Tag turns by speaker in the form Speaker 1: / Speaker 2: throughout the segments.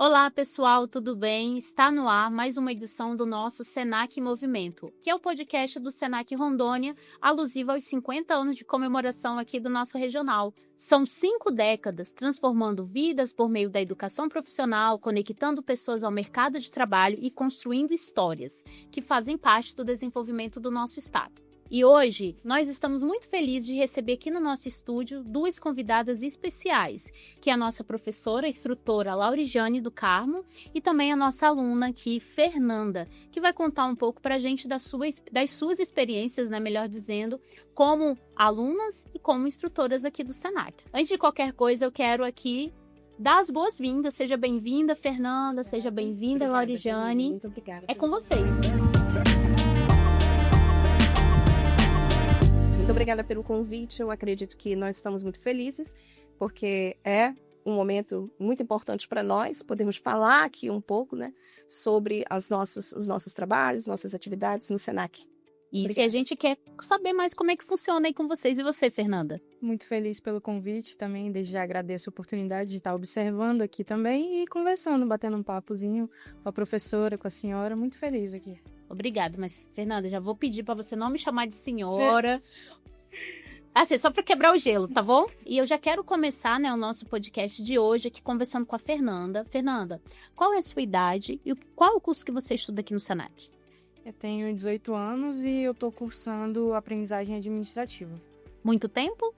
Speaker 1: Olá, pessoal, tudo bem? Está no ar mais uma edição do nosso Senac em Movimento, que é o podcast do Senac Rondônia, alusivo aos 50 anos de comemoração aqui do nosso regional. São 5 décadas transformando vidas por meio da educação profissional, conectando pessoas ao mercado de trabalho e construindo histórias que fazem parte do desenvolvimento do nosso estado. E hoje, nós estamos muito felizes de receber aqui no nosso estúdio 2 convidadas especiais, que é a nossa professora e instrutora Laurijane do Carmo e também a nossa aluna aqui, Fernanda, que vai contar um pouco para a gente das suas experiências, né, melhor dizendo, como alunas e como instrutoras aqui do Senac. Antes de qualquer coisa, eu quero aqui dar as boas-vindas. Seja bem-vinda, Fernanda, seja bem-vinda, Laurijane.
Speaker 2: Muito obrigada.
Speaker 1: É com vocês.
Speaker 2: Muito obrigada pelo convite. Eu acredito que nós estamos muito felizes, porque é um momento muito importante para nós. Podemos falar aqui um pouco, né, sobre os nossos trabalhos, nossas atividades no Senac.
Speaker 1: E a gente quer saber mais como é que funciona aí com vocês. E você, Fernanda?
Speaker 3: Muito feliz pelo convite também. Desde já agradeço a oportunidade de estar observando aqui também e conversando, batendo um papozinho com a professora, com a senhora. Muito feliz aqui.
Speaker 1: Obrigada, mas, Fernanda, já vou pedir para você não me chamar de senhora. Assim, só para quebrar o gelo, tá bom? E eu já quero começar, né, o nosso podcast de hoje aqui conversando com a Fernanda. Fernanda, qual é a sua idade e qual é o curso que você estuda aqui no Senac?
Speaker 3: Eu tenho 18 anos e eu estou cursando aprendizagem administrativa.
Speaker 1: Muito tempo?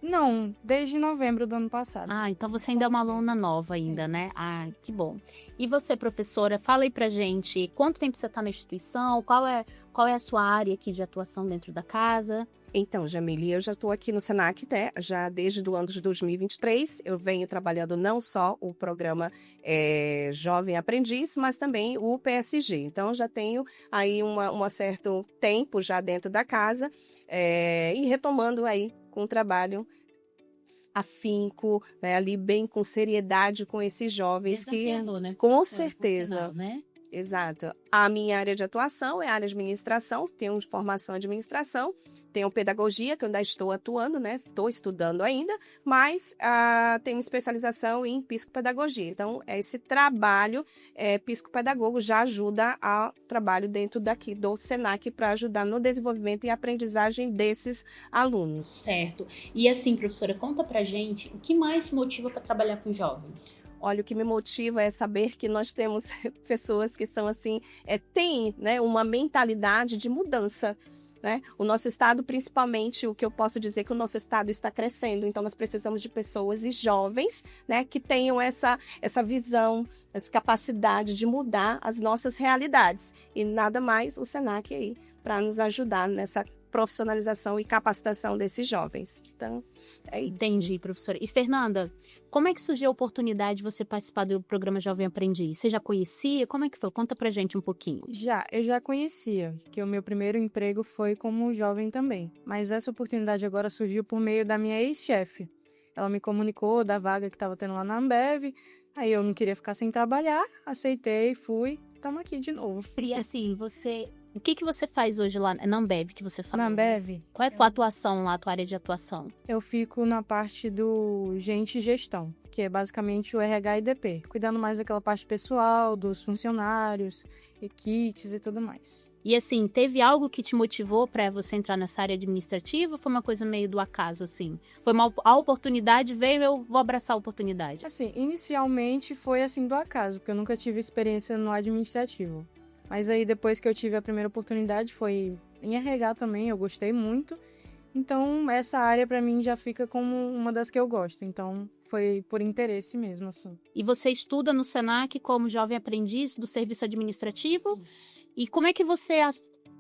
Speaker 3: Não, desde novembro do ano passado.
Speaker 1: Ah, então você ainda é uma aluna nova ainda, né? Ah, que bom. E você, professora, fala aí pra gente, quanto tempo você está na instituição? Qual é a sua área aqui de atuação dentro da casa?
Speaker 2: Então, Jamile, eu já estou aqui no Senac, né, já desde o ano de 2023. Eu venho trabalhando não só o programa Jovem Aprendiz, mas também o PSG. Então, já tenho aí um certo tempo já dentro da casa e retomando aí com o trabalho afinco, né, ali bem com seriedade com esses jovens
Speaker 1: né?
Speaker 2: Com certeza,
Speaker 1: sinal, né?
Speaker 2: Exato. A minha área de atuação é a área de administração, tenho formação em administração, tenho pedagogia, que eu ainda estou atuando, né? Estou estudando ainda, mas tenho especialização em psicopedagogia. Então, esse trabalho psicopedagogo já ajuda ao trabalho dentro daqui do Senac para ajudar no desenvolvimento e aprendizagem desses alunos.
Speaker 1: Certo. E assim, professora, conta pra gente o que mais te motiva para trabalhar com jovens?
Speaker 2: Olha, o que me motiva é saber que nós temos pessoas que são assim, têm, né, uma mentalidade de mudança. Né? O nosso estado, principalmente, o que eu posso dizer que o nosso estado está crescendo, então nós precisamos de pessoas e jovens, né, que tenham essa visão, essa capacidade de mudar as nossas realidades. E nada mais o Senac aí para nos ajudar nessa profissionalização e capacitação desses jovens. Então, é isso.
Speaker 1: Entendi, professora. E Fernanda, como é que surgiu a oportunidade de você participar do programa Jovem Aprendiz? Você já conhecia? Como é que foi? Conta pra gente um pouquinho.
Speaker 3: Eu já conhecia, que o meu primeiro emprego foi como jovem também. Mas essa oportunidade agora surgiu por meio da minha ex-chefe. Ela me comunicou da vaga que estava tendo lá na Ambev, aí eu não queria ficar sem trabalhar, aceitei, fui, estamos aqui de novo.
Speaker 1: E assim, o que você faz hoje lá na Ambev que você fala?
Speaker 3: Na Ambev?
Speaker 1: Qual é a tua atuação lá, a tua área de atuação?
Speaker 3: Eu fico na parte do Gente e Gestão, que é basicamente o RH e DP, cuidando mais daquela parte pessoal, dos funcionários, kits e tudo mais.
Speaker 1: E assim, teve algo que te motivou para você entrar nessa área administrativa ou foi uma coisa meio do acaso, assim? Foi a oportunidade, veio, eu vou abraçar a oportunidade.
Speaker 3: Assim, inicialmente foi assim do acaso, porque eu nunca tive experiência no administrativo. Mas aí depois que eu tive a primeira oportunidade foi em RH também, eu gostei muito. Então essa área para mim já fica como uma das que eu gosto. Então foi por interesse mesmo, assim.
Speaker 1: E você estuda no Senac como jovem aprendiz do serviço administrativo? E como é que o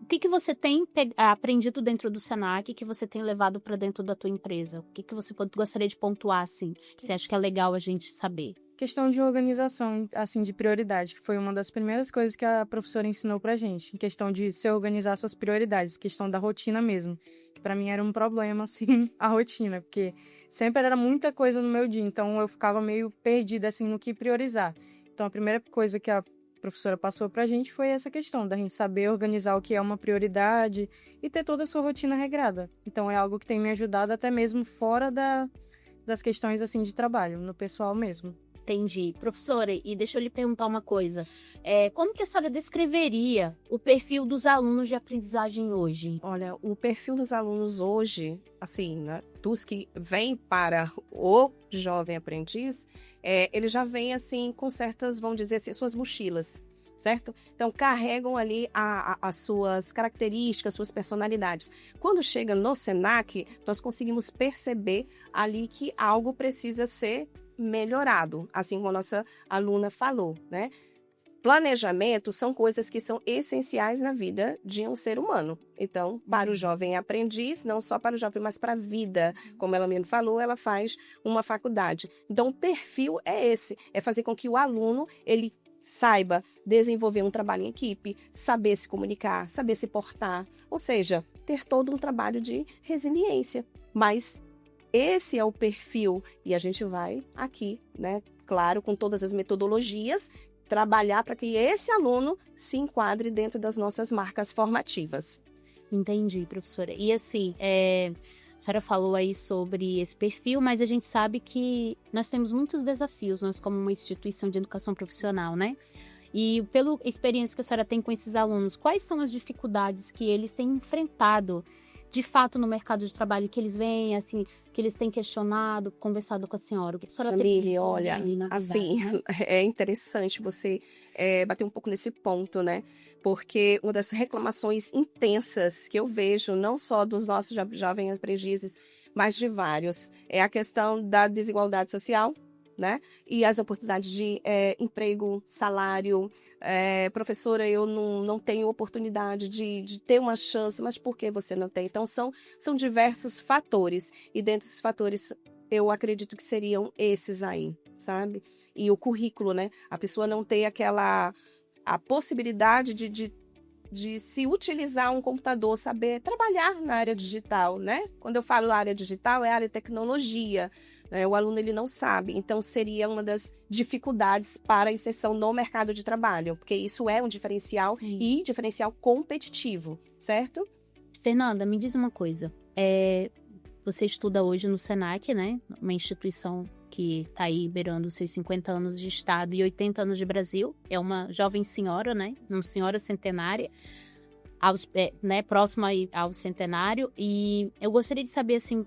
Speaker 1: que você tem aprendido dentro do Senac que você tem levado para dentro da tua empresa? O que você gostaria de pontuar, assim, que você acha que é legal a gente saber?
Speaker 3: Questão de organização, assim, de prioridade, que foi uma das primeiras coisas que a professora ensinou pra gente, em questão de se organizar suas prioridades, questão da rotina mesmo, que pra mim era um problema, assim, a rotina, porque sempre era muita coisa no meu dia, então eu ficava meio perdida, assim, no que priorizar. Então a primeira coisa que a professora passou pra gente foi essa questão da gente saber organizar o que é uma prioridade e ter toda a sua rotina regrada. Então é algo que tem me ajudado até mesmo fora das questões, assim, de trabalho, no pessoal mesmo.
Speaker 1: Entendi. Professora, e deixa eu lhe perguntar uma coisa. Como que a senhora descreveria o perfil dos alunos de aprendizagem hoje?
Speaker 2: Olha, o perfil dos alunos hoje, assim, né, dos que vêm para o jovem aprendiz, ele já vem, assim, com certas, vamos dizer assim, suas mochilas, certo? Então, carregam ali as suas características, suas personalidades. Quando chega no SENAC, nós conseguimos perceber ali que algo precisa ser melhorado, assim como a nossa aluna falou, né? Planejamento são coisas que são essenciais na vida de um ser humano. Então, para o jovem aprendiz, não só para o jovem, mas para a vida, como ela mesmo falou, ela faz uma faculdade. Então, o perfil é esse, é fazer com que o aluno, ele saiba desenvolver um trabalho em equipe, saber se comunicar, saber se portar, ou seja, ter todo um trabalho de resiliência. Mas esse é o perfil e a gente vai aqui, né, claro, com todas as metodologias, trabalhar para que esse aluno se enquadre dentro das nossas marcas formativas.
Speaker 1: Entendi, professora. E assim, a senhora falou aí sobre esse perfil, mas a gente sabe que nós temos muitos desafios, nós como uma instituição de educação profissional, né? E pela experiência que a senhora tem com esses alunos, quais são as dificuldades que eles têm enfrentado de fato no mercado de trabalho, que eles veem, assim, que eles têm questionado, conversado com a senhora? O que a senhora
Speaker 2: Jamile, olha, assim,
Speaker 1: né?
Speaker 2: é interessante você bater um pouco nesse ponto, né? Porque uma das reclamações intensas que eu vejo, não só dos nossos jovens aprendizes, mas de vários, é a questão da desigualdade social, né? E as oportunidades de emprego, salário. Professora, eu não tenho oportunidade de ter uma chance, mas por que você não tem? Então, são diversos fatores, e dentro desses fatores, eu acredito que seriam esses aí, sabe? E o currículo, né? A pessoa não ter a possibilidade de se utilizar um computador, saber trabalhar na área digital, né? Quando eu falo área digital, é área de tecnologia, né? O aluno ele não sabe, então seria uma das dificuldades para a inserção no mercado de trabalho, porque isso é um diferencial. Sim. E diferencial competitivo, certo?
Speaker 1: Fernanda, me diz uma coisa, você estuda hoje no SENAC, né? Uma instituição que está aí beirando os seus 50 anos de Estado e 80 anos de Brasil. É uma jovem senhora, né? Uma senhora centenária, né? Próxima ao centenário. E eu gostaria de saber, assim,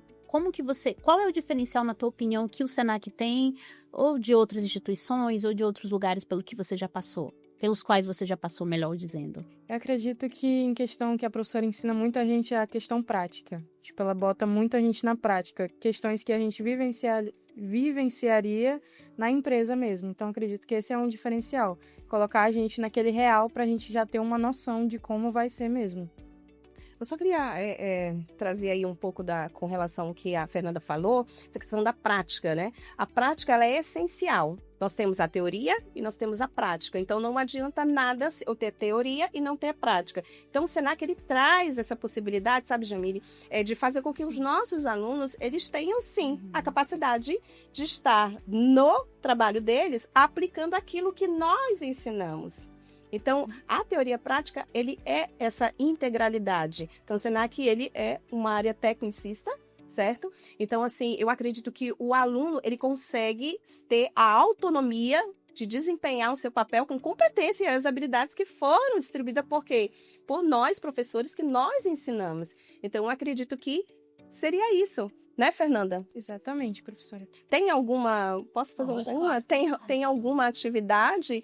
Speaker 1: qual é o diferencial, na tua opinião, que o SENAC tem, ou de outras instituições, ou de outros lugares pelo que você já passou? Pelos quais você já passou, melhor dizendo.
Speaker 3: Eu acredito que em questão que a professora ensina muito a gente é a questão prática. Tipo, ela bota muito a gente na prática. Questões que a gente vivenciaria na empresa mesmo. Então, acredito que esse é um diferencial. Colocar a gente naquele real para a gente já ter uma noção de como vai ser mesmo.
Speaker 2: Eu só queria trazer aí um pouco com relação ao que a Fernanda falou, essa questão da prática, né? A prática, ela é essencial. Nós temos a teoria e nós temos a prática. Então, não adianta nada eu ter teoria e não ter a prática. Então, o SENAC, ele traz essa possibilidade, sabe, Jamile, de fazer com que os nossos alunos, eles tenham, sim, a capacidade de estar no trabalho deles, aplicando aquilo que nós ensinamos. Então, a teoria prática, ele é essa integralidade. Então, o SENAC, ele é uma área tecnicista, certo? Então, assim, eu acredito que o aluno, ele consegue ter a autonomia de desempenhar o seu papel com competência e as habilidades que foram distribuídas por nós, professores, que nós ensinamos. Então, eu acredito que seria isso. Né, Fernanda?
Speaker 3: Exatamente, professora.
Speaker 2: Tem alguma... Posso fazer alguma? Tem alguma atividade,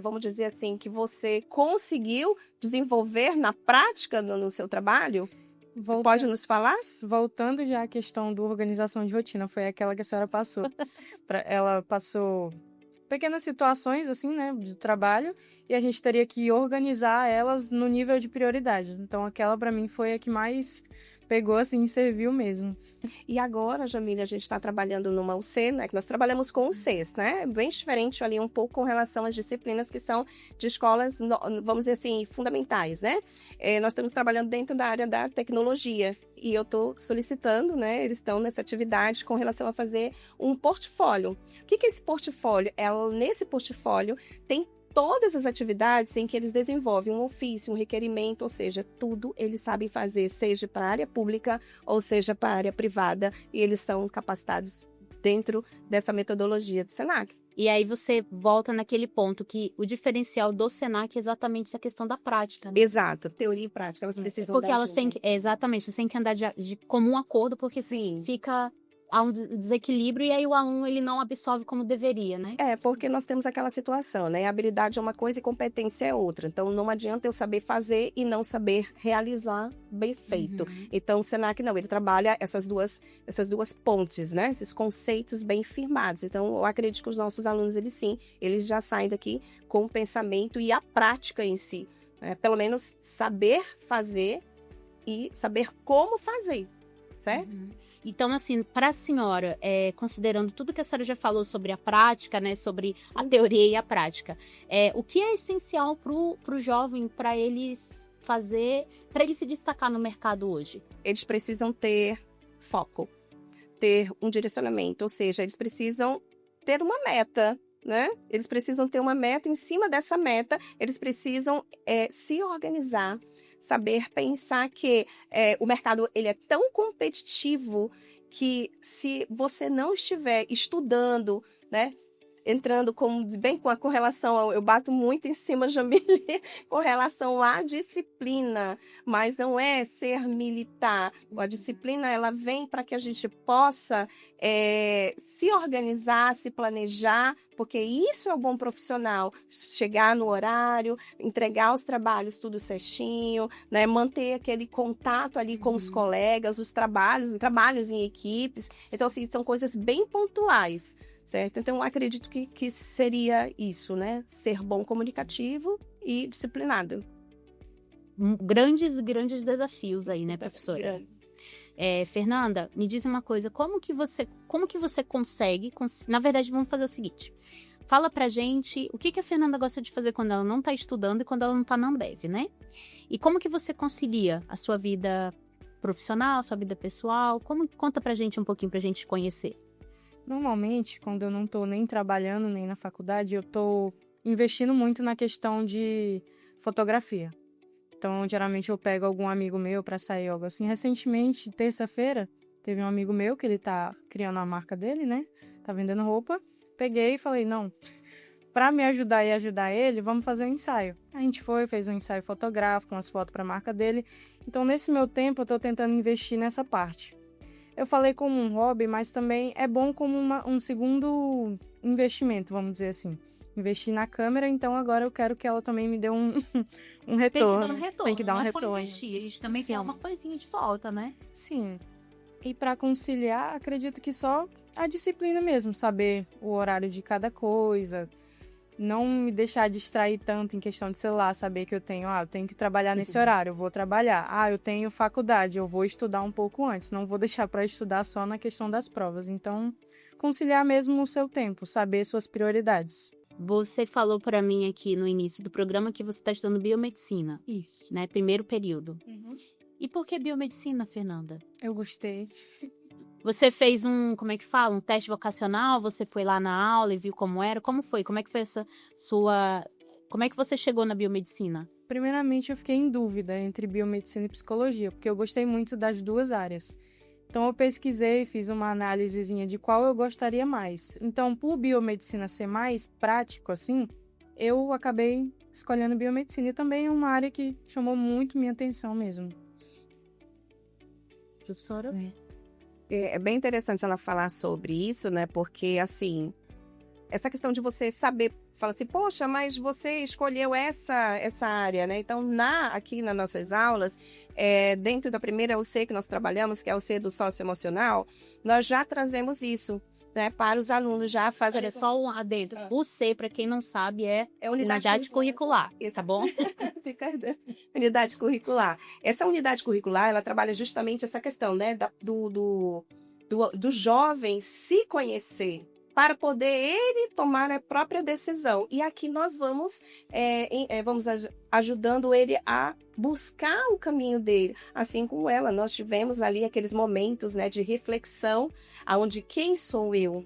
Speaker 2: vamos dizer assim, que você conseguiu desenvolver na prática no seu trabalho? Você pode nos falar?
Speaker 3: Voltando já à questão da organização de rotina, foi aquela que a senhora passou. Ela passou pequenas situações, assim, né, de trabalho, e a gente teria que organizar elas no nível de prioridade. Então, aquela, para mim, foi a que mais pegou, assim, e serviu mesmo.
Speaker 2: E agora, Jamile, a gente está trabalhando numa UC, né? Que nós trabalhamos com UCs, né? Bem diferente ali um pouco com relação às disciplinas que são de escolas, vamos dizer assim, fundamentais, né? Nós estamos trabalhando dentro da área da tecnologia. E eu estou solicitando, né? Eles estão nessa atividade com relação a fazer um portfólio. O que é esse portfólio? Nesse portfólio tem todas as atividades em que eles desenvolvem um ofício, um requerimento, ou seja, tudo eles sabem fazer, seja para a área pública ou seja para a área privada, e eles são capacitados dentro dessa metodologia do SENAC.
Speaker 1: E aí você volta naquele ponto que o diferencial do Senac é exatamente essa questão da prática, né?
Speaker 2: Exato, teoria e prática, elas precisam
Speaker 1: Porque
Speaker 2: andar
Speaker 1: elas têm
Speaker 2: juntas.
Speaker 1: que, exatamente, você tem que andar de comum acordo, porque
Speaker 2: Sim.
Speaker 1: fica há um desequilíbrio e aí o aluno ele não absorve como deveria, né?
Speaker 2: Porque nós temos aquela situação, né? Habilidade é uma coisa e competência é outra. Então, não adianta eu saber fazer e não saber realizar bem feito. Então, o Senac, não, ele trabalha essas duas pontes, né? Esses conceitos bem firmados. Então, eu acredito que os nossos alunos, eles já saem daqui com o pensamento e a prática em si. Né? Pelo menos saber fazer e saber como fazer, certo?
Speaker 1: Então, assim, para a senhora, considerando tudo que a senhora já falou sobre a prática, né, sobre a teoria e a prática, o que é essencial para o jovem, para eles para ele se destacar no mercado hoje?
Speaker 2: Eles precisam ter foco, ter um direcionamento, ou seja, eles precisam ter uma meta, né? Eles precisam ter uma meta, em cima dessa meta, eles precisam se organizar, saber pensar que o mercado ele é tão competitivo que se você não estiver estudando, né, entrando bem com relação eu bato muito em cima, Jamile, com relação à disciplina, mas não é ser militar. A disciplina ela vem para que a gente possa se organizar, se planejar, porque isso é o bom profissional, chegar no horário, entregar os trabalhos tudo certinho, né, manter aquele contato ali com os colegas, os trabalhos em equipes. Então, assim, são coisas bem pontuais. Certo? Então, eu acredito que seria isso, né? Ser bom comunicativo e disciplinado.
Speaker 1: Grandes desafios aí, né, professora? Fernanda, me diz uma coisa, como que você consegue... Na verdade, vamos fazer o seguinte. Fala pra gente o que a Fernanda gosta de fazer quando ela não tá estudando e quando ela não tá na Ambev, né? E como que você concilia a sua vida profissional, a sua vida pessoal? Conta pra gente um pouquinho pra gente conhecer.
Speaker 3: Normalmente, quando eu não tô nem trabalhando, nem na faculdade, eu tô investindo muito na questão de fotografia. Então, geralmente eu pego algum amigo meu pra sair algo assim. Recentemente, terça-feira, teve um amigo meu que ele tá criando a marca dele, né? Tá vendendo roupa. Peguei e falei, não, pra me ajudar e ajudar ele, vamos fazer um ensaio. A gente fez um ensaio fotográfico, umas fotos pra marca dele. Então, nesse meu tempo, eu tô tentando investir nessa parte. Eu falei como um hobby, mas também é bom como um segundo investimento, vamos dizer assim. Investir na câmera, então agora eu quero que ela também me dê um retorno. Tem que dar um retorno.
Speaker 1: A gente também tem uma coisinha de volta, né?
Speaker 3: Sim. E para conciliar, acredito que só a disciplina mesmo, saber o horário de cada coisa, não me deixar distrair tanto em questão de celular, saber que eu tenho que trabalhar nesse horário, eu vou trabalhar. Eu tenho faculdade, eu vou estudar um pouco antes, não vou deixar para estudar só na questão das provas. Então, conciliar mesmo o seu tempo, saber suas prioridades.
Speaker 1: Você falou para mim aqui no início do programa que você está estudando biomedicina.
Speaker 3: Isso.
Speaker 1: Né? Primeiro período. E por que biomedicina, Fernanda?
Speaker 3: Eu gostei.
Speaker 1: Você fez um teste vocacional? Você foi lá na aula e viu como era? Como foi? Como é que foi como é que você chegou na biomedicina?
Speaker 3: Primeiramente, eu fiquei em dúvida entre biomedicina e psicologia, porque eu gostei muito das duas áreas. Então, eu pesquisei, fiz uma análisezinha de qual eu gostaria mais. Então, por biomedicina ser mais prático, assim, eu acabei escolhendo biomedicina. E também é uma área que chamou muito minha atenção mesmo.
Speaker 1: Professora?
Speaker 2: É bem interessante ela falar sobre isso, né? Porque, assim, essa questão de você saber, fala assim, poxa, mas você escolheu essa área, né? Então, aqui nas nossas aulas, dentro da primeira UC que nós trabalhamos, que é a UC do socioemocional, nós já trazemos isso, né? Para os alunos já fazerem...
Speaker 1: Olha, só um adendo. O C, para quem não sabe, é unidade curricular, tá bom?
Speaker 2: Unidade curricular. Essa unidade curricular, ela trabalha justamente essa questão, né? Do jovem se conhecer, para poder ele tomar a própria decisão. E aqui nós vamos ajudando ele a buscar o caminho dele. Assim como ela, nós tivemos ali aqueles momentos, né, de reflexão, onde quem sou eu?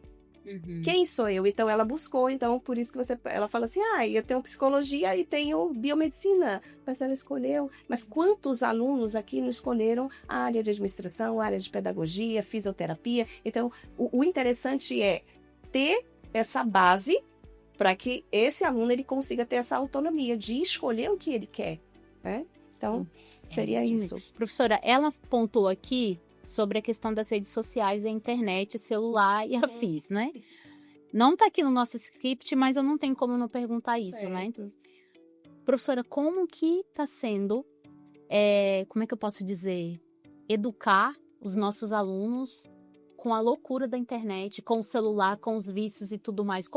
Speaker 2: Quem sou eu? Então, ela buscou, então, por isso que ela fala assim, eu tenho psicologia e tenho biomedicina, mas ela escolheu. Mas quantos alunos aqui não escolheram a área de administração, a área de pedagogia, fisioterapia? Então, o interessante é ter essa base para que esse aluno ele consiga ter essa autonomia de escolher o que ele quer, né? Então, seria isso.
Speaker 1: Professora, ela pontuou aqui sobre a questão das redes sociais, a internet, celular e afins, né? Não está aqui no nosso script, mas eu não tenho como não perguntar isso, né? Professora, como que está sendo, como é que eu posso dizer, educar os nossos alunos com a loucura da internet, com o celular, com os vícios e tudo mais?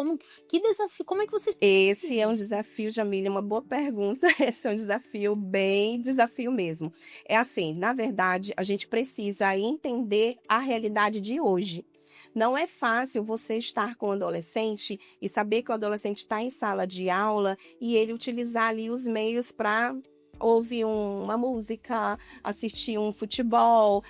Speaker 1: Que desafio, como é que você...
Speaker 2: Esse é um desafio, Jamília, uma boa pergunta. Esse é um desafio, bem desafio mesmo. É assim, na verdade, a gente precisa entender a realidade de hoje. Não é fácil você estar com o adolescente e saber que o adolescente está em sala de aula e ele utilizar ali os meios para ouvir uma música, assistir um futebol.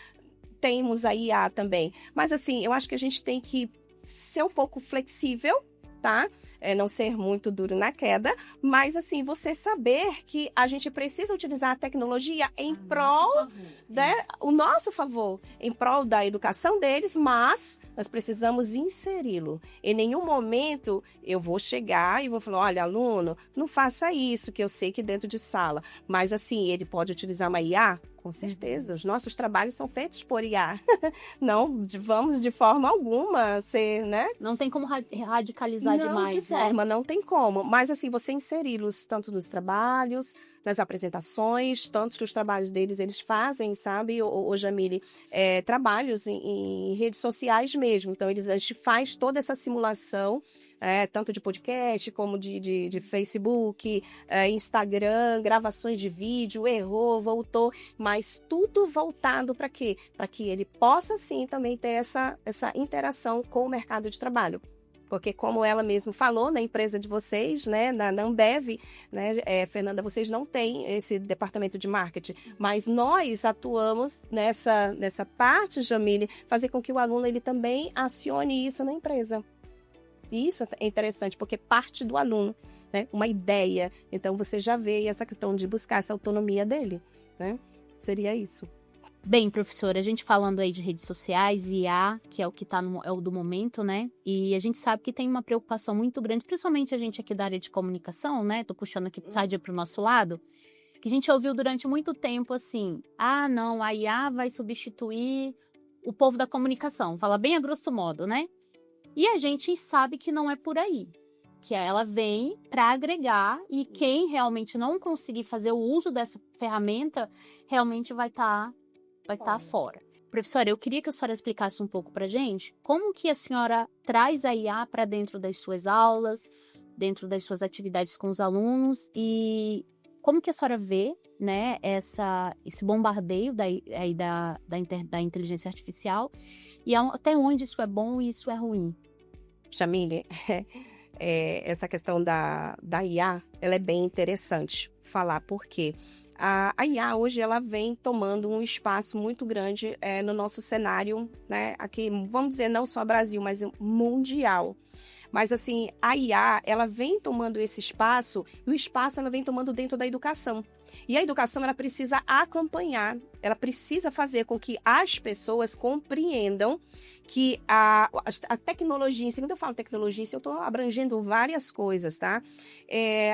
Speaker 2: Temos a IA também. Mas assim, eu acho que a gente tem que ser um pouco flexível, tá? Não ser muito duro na queda, mas assim, você saber que a gente precisa utilizar a tecnologia em prol, o nosso favor, em prol da educação deles, mas nós precisamos inseri-lo. Em nenhum momento eu vou chegar e vou falar, olha, aluno, não faça isso, que eu sei que dentro de sala, mas assim, ele pode utilizar uma IA? Com certeza, os nossos trabalhos são feitos por IA. Não vamos de forma alguma ser, né?
Speaker 1: Não tem como radicalizar demais,
Speaker 2: de forma, não tem como. Mas assim, você inseri-los tanto nos trabalhos, nas apresentações, tanto que os trabalhos deles, eles fazem, sabe, o Jamile, trabalhos em redes sociais mesmo. Então, a gente faz toda essa simulação, tanto de podcast como de Facebook, Instagram, gravações de vídeo, errou, voltou, mas tudo voltado para quê? Para que ele possa, sim, também ter essa interação com o mercado de trabalho. Porque, como ela mesma falou, na empresa de vocês, né, na Ambev, né, Fernanda, vocês não têm esse departamento de marketing, mas nós atuamos nessa parte, Jamile, fazer com que o aluno ele também acione isso na empresa. E isso é interessante, porque parte do aluno, né, uma ideia. Então, você já vê essa questão de buscar essa autonomia dele, né? Seria isso.
Speaker 1: Bem, professora, a gente falando aí de redes sociais e IA, que é o que é o do momento, né? E a gente sabe que tem uma preocupação muito grande, principalmente a gente aqui da área de comunicação, né? Tô puxando aqui side pro nosso lado, que a gente ouviu durante muito tempo assim, não, a IA vai substituir o povo da comunicação, fala bem a grosso modo, né? E a gente sabe que não é por aí, que ela vem para agregar e quem realmente não conseguir fazer o uso dessa ferramenta, realmente vai estar fora. Professora, eu queria que a senhora explicasse um pouco para a gente como que a senhora traz a IA para dentro das suas aulas, dentro das suas atividades com os alunos e como que a senhora vê, né, esse bombardeio da inteligência artificial e até onde isso é bom e isso é ruim.
Speaker 2: Jamile, essa questão da IA, ela é bem interessante falar, porque a IA hoje ela vem tomando um espaço muito grande no nosso cenário, né? Aqui, vamos dizer, não só Brasil, mas mundial. Mas assim, a IA, ela vem tomando esse espaço e o espaço ela vem tomando dentro da educação. E a educação ela precisa acompanhar, ela precisa fazer com que as pessoas compreendam que a tecnologia, quando eu falo tecnologia, eu estou abrangendo várias coisas, tá?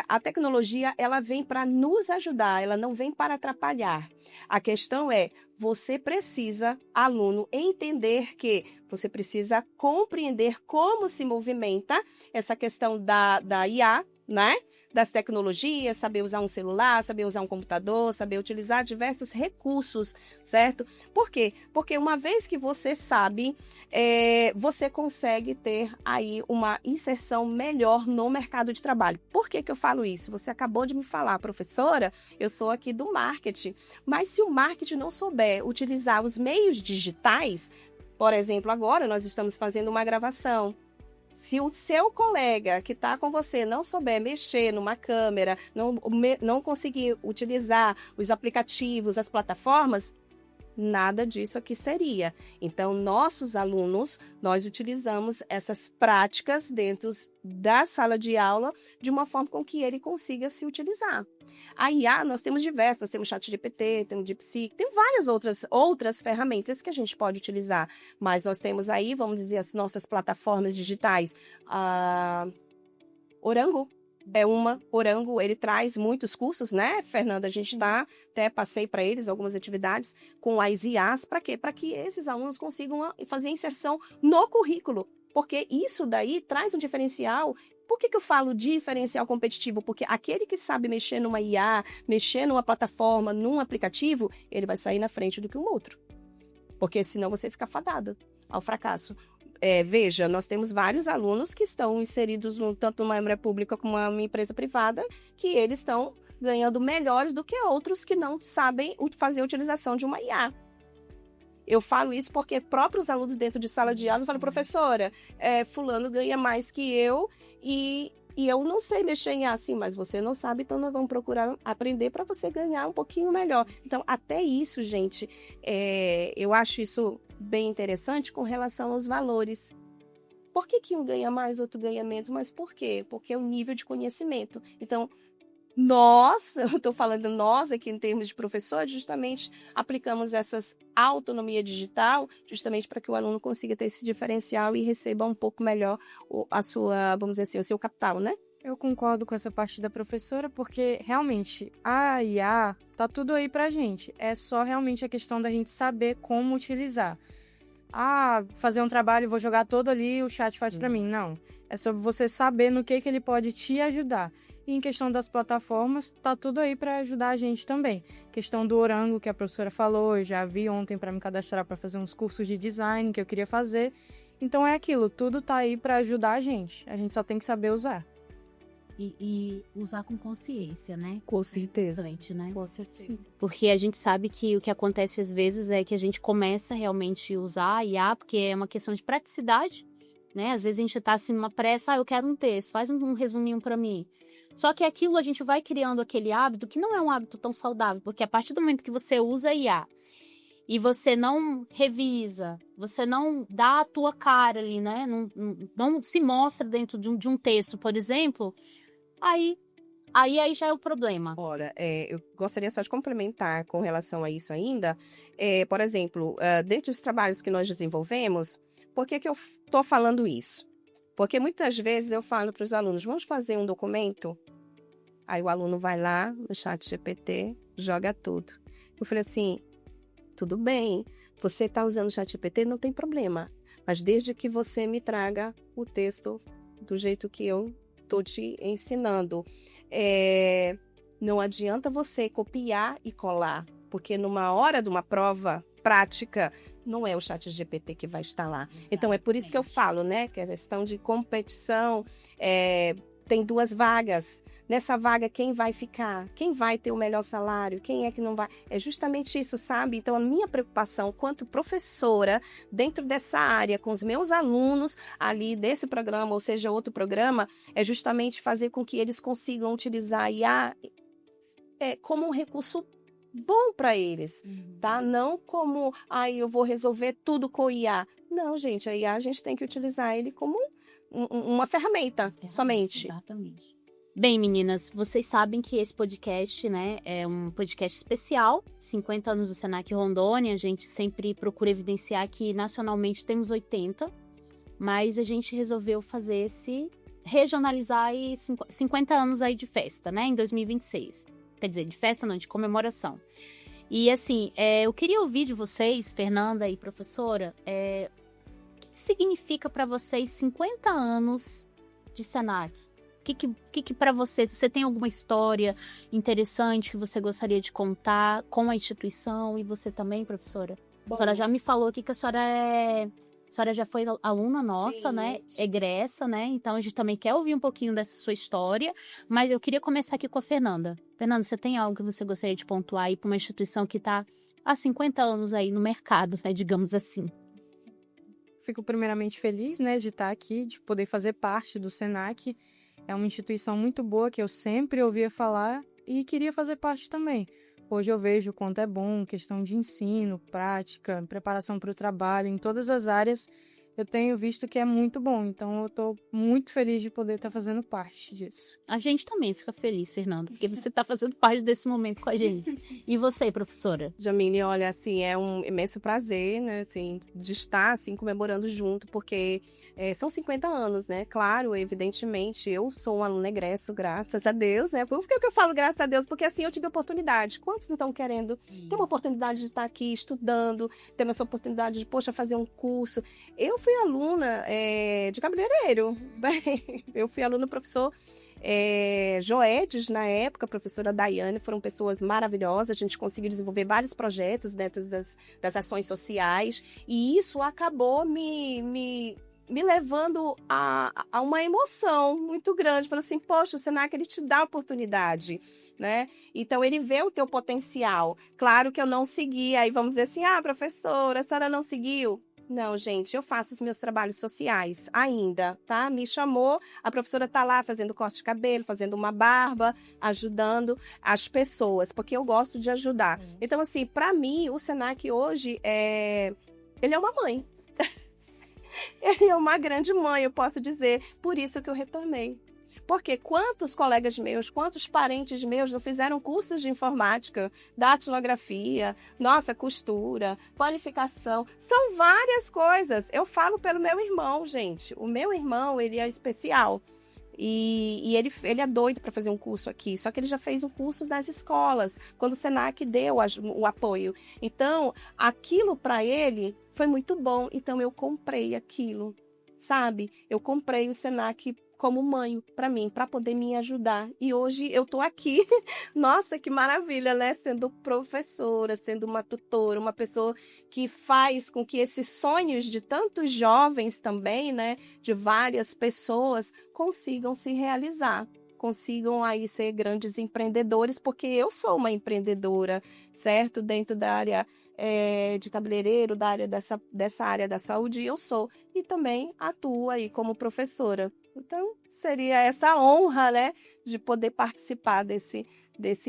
Speaker 2: A tecnologia, ela vem para nos ajudar, ela não vem para atrapalhar. A questão é, você precisa, aluno, entender que você precisa compreender como se movimenta essa questão da IA, né? Das tecnologias, saber usar um celular, saber usar um computador, saber utilizar diversos recursos, certo? Por quê? Porque uma vez que você sabe, você consegue ter aí uma inserção melhor no mercado de trabalho. Por que eu falo isso? Você acabou de me falar, professora, eu sou aqui do marketing, mas se o marketing não souber utilizar os meios digitais, por exemplo, agora nós estamos fazendo uma gravação. Se o seu colega que está com você não souber mexer numa câmera, não conseguir utilizar os aplicativos, as plataformas, nada disso aqui seria. Então, nossos alunos, nós utilizamos essas práticas dentro da sala de aula de uma forma com que ele consiga se utilizar. A IA, nós temos diversas, nós temos ChatGPT, temos DeepSeek, tem várias outras ferramentas que a gente pode utilizar, mas nós temos aí, vamos dizer, as nossas plataformas digitais. Orango é uma. Orango, ele traz muitos cursos, né, Fernanda? A gente até passei para eles algumas atividades com as IAs, para quê? Para que esses alunos consigam fazer a inserção no currículo, porque isso daí traz um diferencial. Por que eu falo diferencial competitivo? Porque aquele que sabe mexer numa IA, mexer numa plataforma, num aplicativo, ele vai sair na frente do que o outro. Porque senão você fica fadado ao fracasso. Veja, nós temos vários alunos que estão inseridos tanto numa empresa pública como numa empresa privada, que eles estão ganhando melhores do que outros que não sabem fazer a utilização de uma IA. Eu falo isso porque próprios alunos dentro de sala de aula falam, professora, fulano ganha mais que eu e eu não sei mexer em IA assim, mas você não sabe, então nós vamos procurar aprender para você ganhar um pouquinho melhor. Então, até isso, gente, eu acho isso bem interessante com relação aos valores. Por que um ganha mais, outro ganha menos? Mas por quê? Porque é o nível de conhecimento. Então, eu estou falando nós aqui em termos de professores, justamente aplicamos essas autonomia digital, justamente para que o aluno consiga ter esse diferencial e receba um pouco melhor a sua, vamos dizer assim, o seu capital, né?
Speaker 3: Eu concordo com essa parte da professora, porque realmente a IA tá tudo aí pra gente. É só realmente a questão da gente saber como utilizar. Fazer um trabalho, vou jogar todo ali, o chat faz pra mim. Não. É sobre você saber no que ele pode te ajudar. E em questão das plataformas, tá tudo aí para ajudar a gente também. Questão do Orango, que a professora falou, eu já vi ontem para me cadastrar para fazer uns cursos de design que eu queria fazer. Então é aquilo, tudo tá aí para ajudar a gente só tem que saber usar.
Speaker 1: E usar com consciência, né?
Speaker 2: Com certeza.
Speaker 1: Né?
Speaker 2: Com certeza.
Speaker 1: Sim. Porque a gente sabe que o que acontece às vezes é que a gente começa realmente a usar a IA, porque é uma questão de praticidade, né? Às vezes a gente tá assim numa pressa, eu quero um texto, faz um resuminho para mim. Só que aquilo a gente vai criando aquele hábito que não é um hábito tão saudável, porque a partir do momento que você usa a IA e você não revisa, você não dá a tua cara ali, né? Não se mostra dentro de um texto, por exemplo, aí já é o problema.
Speaker 2: Olha, eu gostaria só de complementar com relação a isso ainda. Por exemplo, dentro dos trabalhos que nós desenvolvemos, por que eu estou falando isso? Porque muitas vezes eu falo para os alunos, vamos fazer um documento? Aí o aluno vai lá no ChatGPT, joga tudo. Eu falei assim, tudo bem, você está usando o ChatGPT, não tem problema. Mas desde que você me traga o texto do jeito que eu estou te ensinando. Não adianta você copiar e colar, porque numa hora de uma prova prática, não é o ChatGPT que vai estar lá. Exatamente. Então, é por isso que eu falo, né? Que a questão de competição, tem 2 vagas. Nessa vaga, quem vai ficar? Quem vai ter o melhor salário? Quem é que não vai? É justamente isso, sabe? Então, a minha preocupação, quanto professora, dentro dessa área, com os meus alunos ali desse programa, ou seja, outro programa, é justamente fazer com que eles consigam utilizar a IA como um recurso bom para eles, tá? Não como, eu vou resolver tudo com IA. Não, gente, a IA a gente tem que utilizar ele como uma ferramenta, somente.
Speaker 1: Exatamente. Bem, meninas, vocês sabem que esse podcast, né, é um podcast especial, 50 anos do Senac Rondônia. A gente sempre procura evidenciar que nacionalmente temos 80, mas a gente resolveu fazer regionalizar aí 50 anos aí de festa, né, em 2026. Quer dizer, de festa não, de comemoração. E assim, eu queria ouvir de vocês, Fernanda e professora, o que significa para vocês 50 anos de Senac? O que para você tem alguma história interessante que você gostaria de contar com a instituição? E você também, professora? Bom, a senhora já me falou aqui que a senhora já foi aluna nossa, sim, né? Egressa, né? Então a gente também quer ouvir um pouquinho dessa sua história, mas eu queria começar aqui com a Fernanda. Fernanda, você tem algo que você gostaria de pontuar aí para uma instituição que está há 50 anos aí no mercado, né? Digamos assim.
Speaker 3: Fico primeiramente feliz, né, de estar aqui, de poder fazer parte do Senac. É uma instituição muito boa que eu sempre ouvia falar e queria fazer parte também, hoje eu vejo o quanto é bom, questão de ensino, prática, preparação para o trabalho, em todas as áreas, eu tenho visto que é muito bom. Então, eu estou muito feliz de poder estar fazendo parte disso.
Speaker 1: A gente também fica feliz, Fernanda, porque você está fazendo parte desse momento com a gente. E você, professora?
Speaker 2: Jamile, olha, assim, é um imenso prazer, né, assim, de estar, assim, comemorando junto, porque são 50 anos, né? Claro, evidentemente, eu sou um aluno egresso, graças a Deus, né? Por que eu falo graças a Deus? Porque, assim, eu tive oportunidade. Quantos não estão querendo ter uma oportunidade de estar aqui estudando, tendo essa oportunidade de, poxa, fazer um curso? Eu fui aluna de cabeleireiro. Bem, eu fui aluna do professor Joedes, na época, a professora Daiane, foram pessoas maravilhosas. A gente conseguiu desenvolver vários projetos dentro das ações sociais, e isso acabou me levando a uma emoção muito grande. Falando assim, poxa, o Senac, ele te dá oportunidade, né? Então, ele vê o teu potencial. Claro que eu não segui, aí vamos dizer assim, professora, a senhora não seguiu? Não, gente, eu faço os meus trabalhos sociais ainda, tá? Me chamou, a professora tá lá fazendo corte de cabelo, fazendo uma barba, ajudando as pessoas, porque eu gosto de ajudar. Então, assim, para mim, o Senac hoje ele é uma mãe. Ele é uma grande mãe, eu posso dizer. Por isso que eu retornei. Porque quantos colegas meus, quantos parentes meus não fizeram cursos de informática, datilografia, costura, qualificação, são várias coisas. Eu falo pelo meu irmão, gente. O meu irmão, ele é especial. E ele é doido para fazer um curso aqui, só que ele já fez um curso nas escolas, quando o Senac deu o apoio. Então, aquilo para ele foi muito bom, então eu comprei aquilo, sabe? Eu comprei o Senac como mãe para mim, para poder me ajudar. E hoje eu tô aqui, nossa, que maravilha, né? Sendo professora, sendo uma tutora, uma pessoa que faz com que esses sonhos de tantos jovens também, né? De várias pessoas, consigam se realizar. Consigam aí ser grandes empreendedores, porque eu sou uma empreendedora, certo? Dentro da área de cabeleireiro, da área dessa área da saúde, eu sou. E também atuo aí como professora. Então, seria essa honra, né, de poder participar desse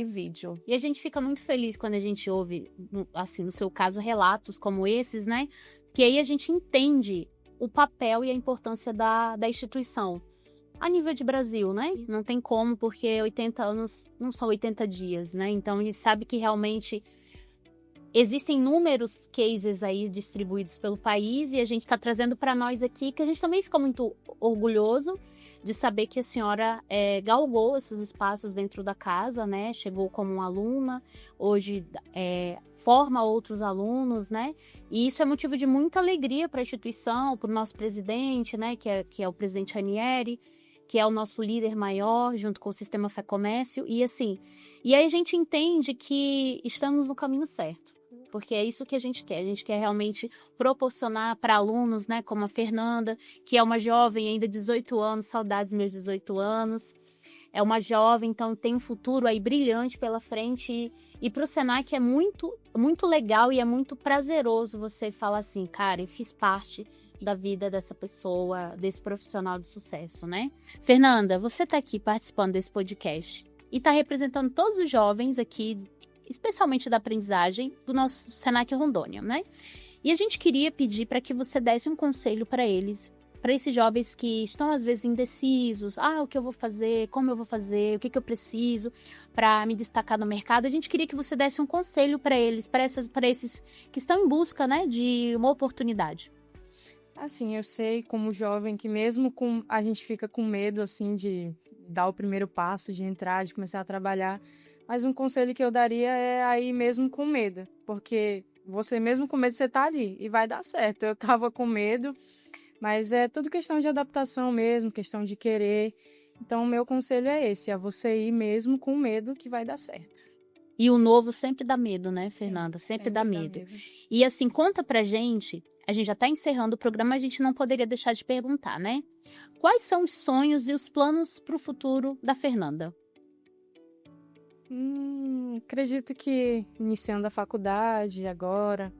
Speaker 2: vídeo.
Speaker 1: E a gente fica muito feliz quando a gente ouve, assim, no seu caso, relatos como esses, né? Que aí a gente entende o papel e a importância da instituição. A nível de Brasil, né? Não tem como, porque 80 anos não são 80 dias, né? Então, a gente sabe que realmente existem inúmeros cases aí distribuídos pelo país, e a gente está trazendo para nós aqui, que a gente também fica muito orgulhoso de saber que a senhora galgou esses espaços dentro da casa, né? Chegou como uma aluna, hoje forma outros alunos, né? E isso é motivo de muita alegria para a instituição, para o nosso presidente, né? Que é o presidente Ranieri, que é o nosso líder maior, junto com o Sistema Fé Comércio. E assim, e aí a gente entende que estamos no caminho certo. Porque é isso que a gente quer. A gente quer realmente proporcionar para alunos, né, como a Fernanda, que é uma jovem ainda, 18 anos, saudades dos meus 18 anos. É uma jovem, então tem um futuro aí brilhante pela frente. E para o Senac é muito, muito legal e é muito prazeroso você falar assim, cara, eu fiz parte da vida dessa pessoa, desse profissional de sucesso, né? Fernanda, você está aqui participando desse podcast e está representando todos os jovens aqui, especialmente da aprendizagem do nosso Senac Rondônia, né? E a gente queria pedir para que você desse um conselho para eles, para esses jovens que estão às vezes indecisos, o que eu vou fazer, como eu vou fazer, o que eu preciso para me destacar no mercado. A gente queria que você desse um conselho para eles, para esses que estão em busca, né, de uma oportunidade.
Speaker 3: Assim, eu sei como jovem que mesmo a gente fica com medo, assim, de dar o primeiro passo, de entrar, de começar a trabalhar. Mas um conselho que eu daria é aí mesmo com medo, porque você mesmo com medo, você tá ali e vai dar certo. Eu tava com medo, mas é tudo questão de adaptação mesmo, questão de querer. Então, o meu conselho é esse, é você ir mesmo com medo que vai dar certo.
Speaker 1: E o novo sempre dá medo, né, Fernanda? Sempre dá medo. E assim, conta pra gente, a gente já tá encerrando o programa, a gente não poderia deixar de perguntar, né? Quais são os sonhos e os planos pro futuro da Fernanda?
Speaker 3: Acredito que iniciando a faculdade agora,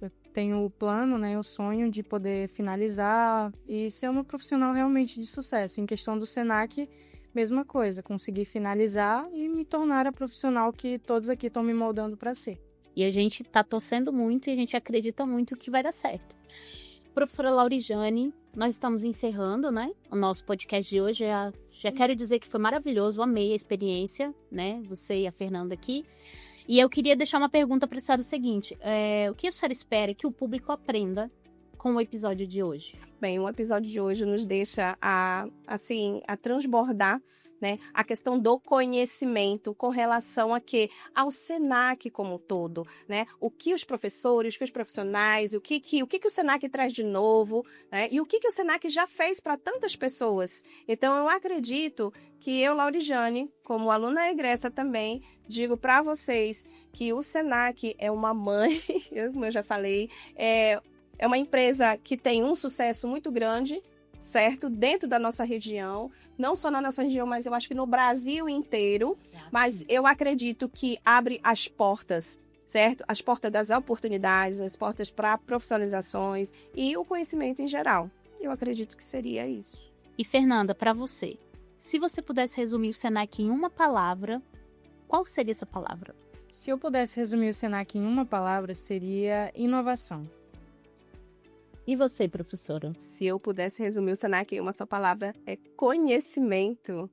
Speaker 3: eu tenho o plano, né, o sonho de poder finalizar e ser uma profissional realmente de sucesso. Em questão do Senac, mesma coisa, conseguir finalizar e me tornar a profissional que todos aqui estão me moldando para ser.
Speaker 1: E a gente tá torcendo muito e a gente acredita muito que vai dar certo. Professora Laurijane, nós estamos encerrando, né, o nosso podcast de hoje. Já quero dizer que foi maravilhoso, amei a experiência, né, você e a Fernanda aqui. E eu queria deixar uma pergunta para a senhora o seguinte, o que a senhora espera que o público aprenda com o episódio de hoje?
Speaker 2: Bem, o episódio de hoje nos deixa a transbordar, né, a questão do conhecimento com relação ao SENAC como um todo, né? O que os professores, o que os profissionais, o que o SENAC traz de novo, né? E o que o SENAC já fez para tantas pessoas. Então, eu acredito que eu, Laurijane, como aluna egressa também, digo para vocês que o SENAC é uma mãe, como eu já falei, é uma empresa que tem um sucesso muito grande, certo? Dentro da nossa região, não só na nossa região, mas eu acho que no Brasil inteiro. Mas eu acredito que abre as portas, certo? As portas das oportunidades, as portas para profissionalizações e o conhecimento em geral. Eu acredito que seria isso.
Speaker 1: E Fernanda, para você, se você pudesse resumir o SENAC em uma palavra, qual seria essa palavra?
Speaker 3: Se eu pudesse resumir o SENAC em uma palavra, seria inovação.
Speaker 1: E você, professora?
Speaker 2: Se eu pudesse resumir o SENAC em uma só palavra, é conhecimento.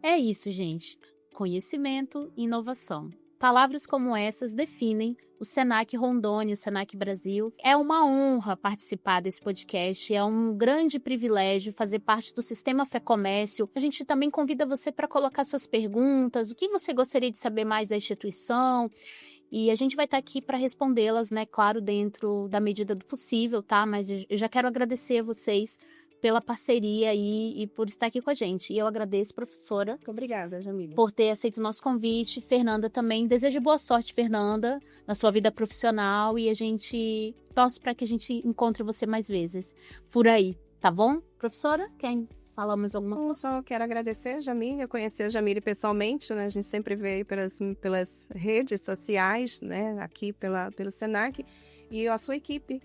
Speaker 1: É isso, gente. Conhecimento e inovação. Palavras como essas definem o SENAC Rondônia, o SENAC Brasil. É uma honra participar desse podcast, é um grande privilégio fazer parte do Sistema Fé Comércio. A gente também convida você para colocar suas perguntas, o que você gostaria de saber mais da instituição. E a gente vai estar aqui para respondê-las, né? Claro, dentro da medida do possível, tá? Mas eu já quero agradecer a vocês pela parceria e por estar aqui com a gente. E eu agradeço, professora.
Speaker 2: Muito obrigada, Jamília.
Speaker 1: Por ter aceito o nosso convite. Fernanda também. Desejo boa sorte, Fernanda, na sua vida profissional. E a gente torce para que a gente encontre você mais vezes por aí, tá bom? Professora, quer falar mais alguma coisa?
Speaker 2: Eu só quero agradecer a Jamília, conhecer a Jamília pessoalmente, né? A gente sempre vê aí pelas redes sociais, né? Aqui pelo SENAC. E a sua equipe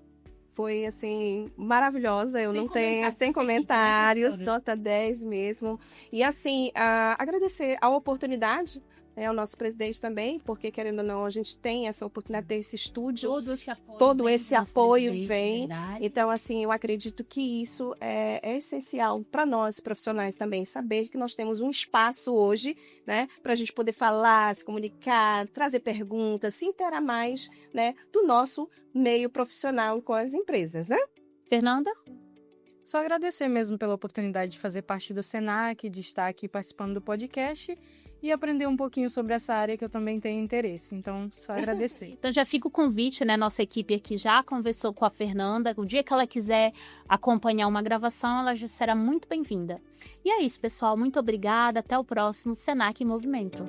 Speaker 2: foi, assim, maravilhosa. Eu não tenho, sem comentários, nota 10 mesmo. E, assim, agradecer a oportunidade, ao nosso presidente também, porque, querendo ou não, a gente tem essa oportunidade de ter esse estúdio. Todo esse apoio vem. Então, assim, eu acredito que isso é essencial para nós, profissionais também, saber que nós temos um espaço hoje, né, para a gente poder falar, se comunicar, trazer perguntas, se interar mais, né, do nosso meio profissional com as empresas, né?
Speaker 1: Fernanda?
Speaker 3: Só agradecer mesmo pela oportunidade de fazer parte do SENAC, de estar aqui participando do podcast e aprender um pouquinho sobre essa área que eu também tenho interesse. Então, só agradecer.
Speaker 1: Então já fica o convite, né? Nossa equipe aqui já conversou com a Fernanda. O dia que ela quiser acompanhar uma gravação, ela já será muito bem-vinda. E é isso, pessoal. Muito obrigada. Até o próximo SENAC em Movimento.